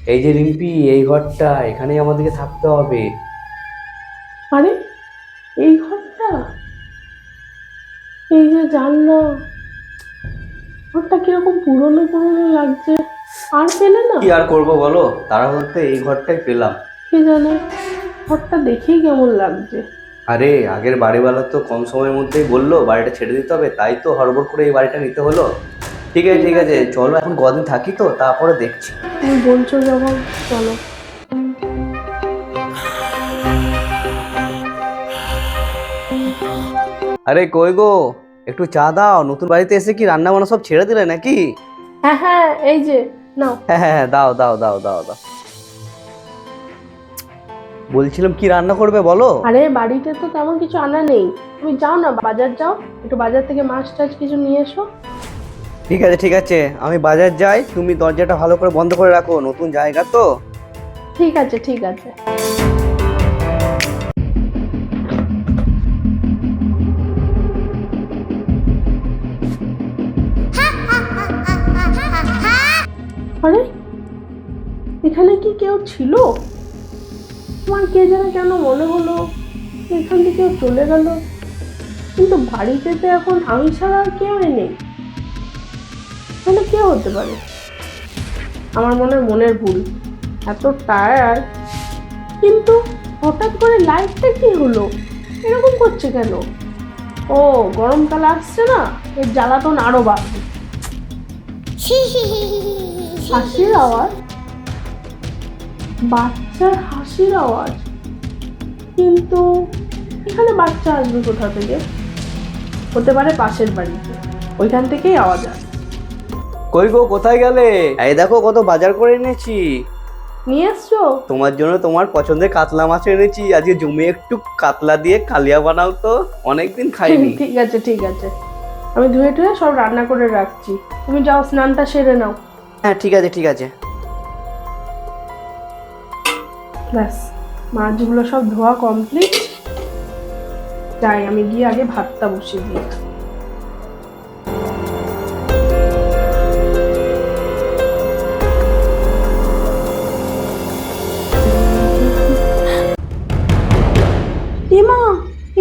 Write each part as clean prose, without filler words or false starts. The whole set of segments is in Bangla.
এই যে রিম্পি, এই ঘরটা, এখানেই আমাদেরকে থাকতে হবে। আরে এই ঘরটা, এই যে জানলা, ঘরটা কিরকম পুরনো পুরনো লাগছে। আর পেলে না? কি আর করবো বলো, তাড়াহুড়োতে এই ঘরটাই পেলাম। কে জানে, ঘরটা দেখেই কেমন লাগছে। আরে আগের বাড়িওয়ালা তো কম সময়ের মধ্যেই বললো বাড়িটা ছেড়ে দিতে হবে, তাই তো হড়বড় করে এই বাড়িটা নিতে হলো। ঠিক আছে ঠিক ঠিক আছে, আছে, চলো এখন কদিন থাকি তো তারপরে দেখছি। তুমি বলছো যখন, চলো। আরে কই গো, একটু চা দাও। নতুন বাড়িতে এসে কি রান্না বান্না সব ছেড়ে দিলে নাকি? হ্যাঁ হ্যাঁ, এই যে নাও। হ্যাঁ হ্যাঁ হ্যাঁ, দাও দাও দাও দাও দাও। বলছিলাম কি রান্না করবে বলো। আরে বাড়িতে তো তেমন কিছু আনা নেই, তুমি যাও না, বাজার যাও, একটু বাজার থেকে মাছ টাছ কিছু নিয়ে এসো। ঠিক আছে ঠিক আছে, আমি বাজার যাই, তুমি দরজাটা ভালো করে বন্ধ করে রাখো, নতুন জায়গা তো। ঠিক আছে ঠিক আছে। আরে এখানে কি কেউ ছিল? আমার কে যেন কেন মনে হলো এখান থেকে কেউ চলে গেল, কিন্তু বাড়িতে তো এখন আমি ছাড়া আর কেউ নেই। তাহলে কে হতে পারে? আমার মনের ভুল, এত টায়ার্ড। কিন্তু হঠাৎ করে লাইটটা কি হলো, এরকম করছে কেন? ও, গরমকাল আসছে না, এর জ্বালাতন আরো বাড়বে। হাসির আওয়াজ, বাচ্চার হাসির আওয়াজ, কিন্তু এখানে বাচ্চা আসবে কোথা থেকে? হতে পারে পাশের বাড়িতে, ওইখান থেকেই আওয়াজ আসে। কই গো, কোথায় গেলে? এই দেখো কত বাজার করে এনেছি নিয়ে এসছো? তোমার জন্য। তোমার পছন্দের কাতলা মাছ এনেছি, আজকে জমি একটু কাতলা দিয়ে কালিয়া বানাও তো, অনেকদিন খাইনি। ঠিক আছে ঠিক আছে, আমি ধুয়ে টুয়ে সব রান্না করে রাখছি, তুমি যাও স্নানটা সেরে নাও। হ্যাঁ ঠিক আছে ঠিক আছে। ব্যাস, মাছগুলো সব ধোয়া কমপ্লিট। যাই, আমি গিয়ে আগে ভাতটা বসিয়ে দিই। এমা,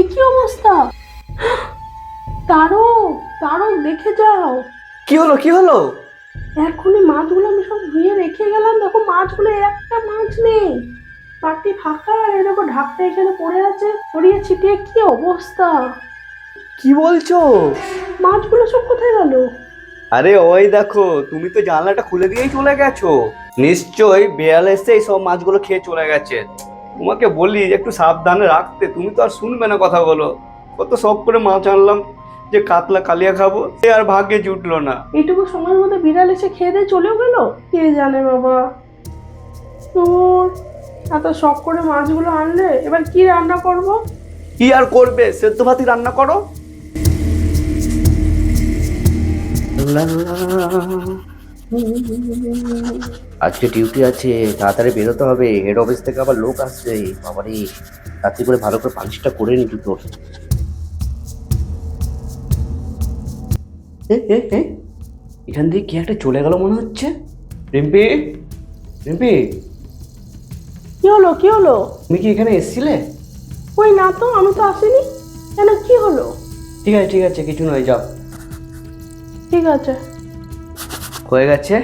এ কি অবস্থা! তারক, তারক দেখে যাও। কি হলো কি হলো? এখনই মাছগুলো আমি সব ধুয়ে রেখে গেলাম, দেখো মাছগুলো একটা মাছ নেই, বাটি ফাঁকা, আর এই দেখো ঢাকটা এখানে পড়ে আছে ছড়িয়ে ছিটিয়ে, কি অবস্থা! কি বলছো? মাছগুলো সব কোথায় গেল? আরে ওই দেখো, তুমি তো জানলাটা খুলে দিয়েই চলে গেছো। নিশ্চয়ই বেড়াল এসে এই সব মাছগুলো খেয়ে চলে গেছে। তোমাকে বলি যে একটু সাবধানে রাখতে, তুমি তো আর শুনবে না কথা বলো। কত শখ করে মাছ আনলাম যে কাতলা কালিয়া খাবো, সে আর ভাগ্যে জুটলো না। এইটুকু সময়ের মধ্যে বিড়াল এসে খেয়ে দিয়ে চলেও গেল, কে জানে বাবা। তোর এত শখ করে মাছগুলো আনলে, এবার কি রান্না করব? কি আর করবে, সেদ্ধ ভাতই রান্না করো। আজকে ডিউটি আছে, তাড়াতাড়ি বেরোতে হবে, হেড অফিস থেকে আবার লোক আসছে। বাবারে, তাড়াতাড়ি করে ভালো করে পালিশটা করে নি জুতোর। এখান দিয়ে কি একটা চলে গেল মনে হচ্ছে। রিম্পি, রিম্পি, কি হলো কি হলো? তুমি কি এখানে এসেছিলে? ওই না তো, আমি তো আসিনি। কেন, কি হলো? ঠিক আছে, কিছু নয়, যাও। ঠিক আছে। হয়ে গেছে,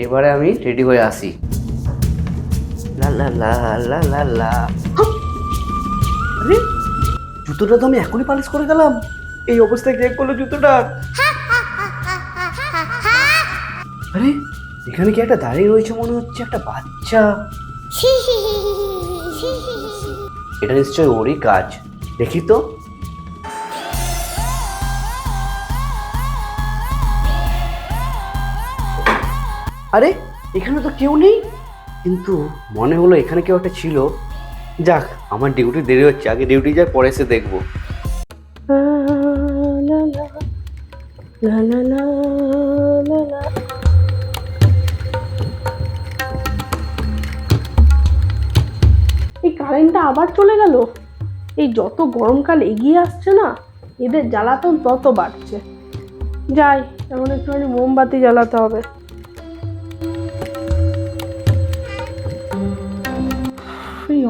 এবারে আমি রেডি হয়ে আসি। লা লা লা লা লা লা। আরে জুতোটা তো আমি এখনই পালিশ করে গেলাম, এই অবস্থায় কে করলো জুতোটা? আরে এখানে কি একটা দাঁড়িয়ে রয়েছে মনে হচ্ছে, একটা বাচ্চা। এটা নিশ্চয়ই ওরই কাজ, দেখি তো। আরে এখানে তো কেউ নেই, কিন্তু মনে হলো এখানে কেউ একটা ছিল। যাক, আমার ডিউটি দেরি হচ্ছে, আগে ডিউটি যাই, পরে এসে দেখবো। লা লা লা লা লা লা লা। এই কারেন্টটা আবার চলে গেল। এই যত গরমকাল এগিয়ে আসছে না, এদের জ্বালাতন তত বাড়ছে। যাই, এখন একটুখানি মোমবাতি জ্বালাতে হবে।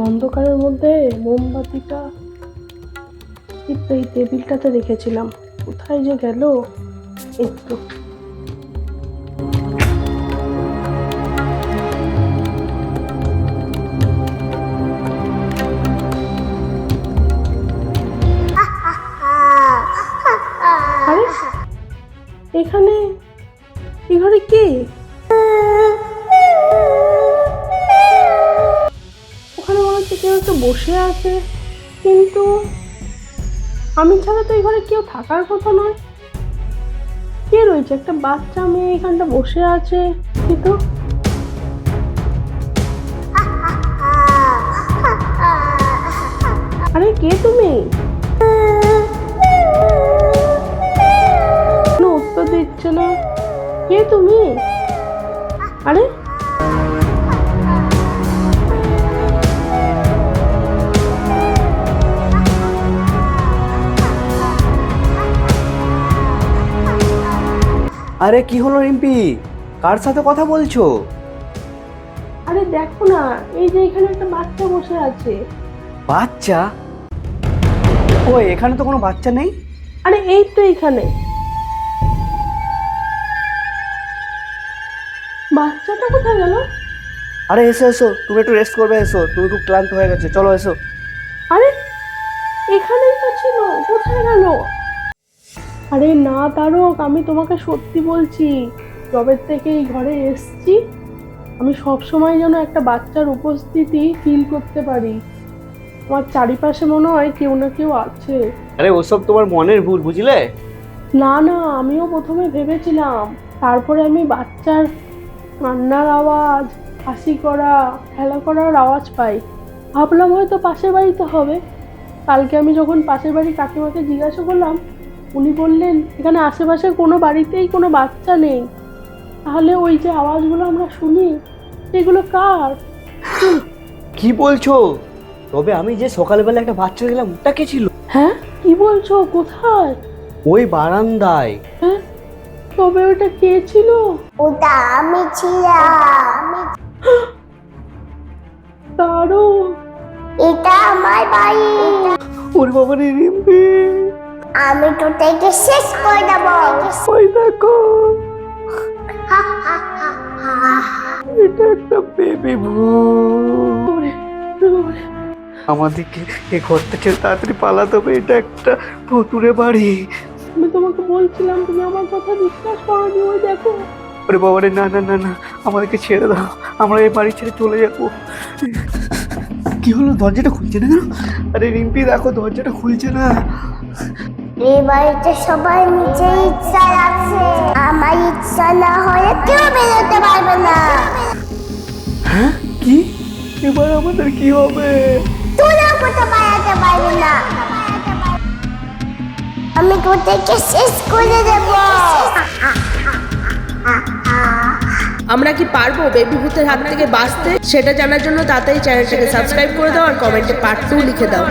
অন্ধকারের মধ্যে মোমবাতিটা এই টেবিলটাতে রেখেছিলাম, কোথায় যে গেল? একটু আরে এখানে এই ঘরে কে? ওখানে মনে হচ্ছে কেউ একটা বসে আছে, কিন্তু আমি ছাড়া তো এই ঘরে কেউ থাকার কথা নয়। কে রয়েছে? একটা বাচ্চা মেয়ে এখানটা বসে আছে, কিন্তু আরে কে তুমি? কোনো উত্তর দিচ্ছে না। কে তুমি? আরে আরে কি হলো রিম্পি, কার সাথে কথা বলছো? আরে দেখো না, এই যে এখানে একটা বাচ্চা বসে আছে। বাচ্চা? ও এখানে তো কোনো বাচ্চা নেই। আরে এই তো এখানে বাচ্চাটা কোথায় গেল? আরে এসো এসো, তুমি একটু রেস্ট করবে, এসো, তুমি খুব ক্লান্ত হয়ে গেছো, চলো এসো। আরে এখানেই তো ছিল, কোথায় গেল? আরে না তারক, আমি তোমাকে সত্যি বলছি, যবে থেকে এই ঘরে এসছি আমি সব সময় যেন একটা বাচ্চার উপস্থিতি ফিল করতে পারি। আমার চারিপাশে মনে হয় কেউ না কেউ আছে। আরে ওসব তোমার মনের ভুল, বুঝলে? না না, আমিও প্রথমে ভেবেছিলাম, তারপরে আমি বাচ্চার কান্নার আওয়াজ, হাসি করা, খেলা করার আওয়াজ পাই, ভাবলাম হয়তো পাশের বাড়িতে হবে। কালকে আমি যখন পাশের বাড়ি কাকিমাকে জিজ্ঞাসা করলাম, উনি বললেন এখানে আশেপাশে কোনো বাড়িতেই কোনো বাচ্চা নেই। তাহলে ওই যে আওয়াজগুলো আমরা শুনি সেগুলো কার? কি বলছো? তবে আমি যে সকালবেলা একটা বাচ্চা দেখলাম, ওটা কে ছিল? হ্যাঁ কি বলছো? কোথায়? ওই বারান্দায়। হ্যাঁ তবে ওটা কে ছিল? ওটা আমি ছিলাম। তারও এটা আমার বাড়ি। ওরে বাবা রে রিম্পি, আমি তোদেরকে শেষ করে দেবো। ওই দেখো, এটা একটা বেবি ভূত। ওরে, ওরে, আমাদেরকে এই ঘরটা ছেড়ে তাড়াতাড়ি পালাতে হবে, এটা একটা ভুতুরে বাড়ি। আমি তোমাকে বলছিলাম, তুমি আমার কথা বিশ্বাস করোনি। ওই দেখো। ওরে বাবা রে, না না না না, আমাদেরকে ছেড়ে দাও, আমরা এই বাড়ি ছেড়ে চলে যাবো। কি হলো, দরজাটা খুলছে না কেন? আরে রিম্পি দেখো, দরজাটা খুলছে না। এই বাড়িতে সবাই নিজের ইচ্ছা আছে, আমার ইচ্ছা না হলে কেউ বেরোতে পারবে না। হ্যাঁ কি? এবার আমাদের কি হবে? তোরাও কোথাও পালাতে পারবে না। আমি তোদেরকে শেষ করে দেবো। আমরা কি পারবো বেবি ভূতের হাত থেকে বাঁচতে? সেটা জানার জন্য তাড়াতাড়ি চ্যানেলটাকে সাবস্ক্রাইব করে দাও আর কমেন্টে পার্ট 2 লিখে দাও।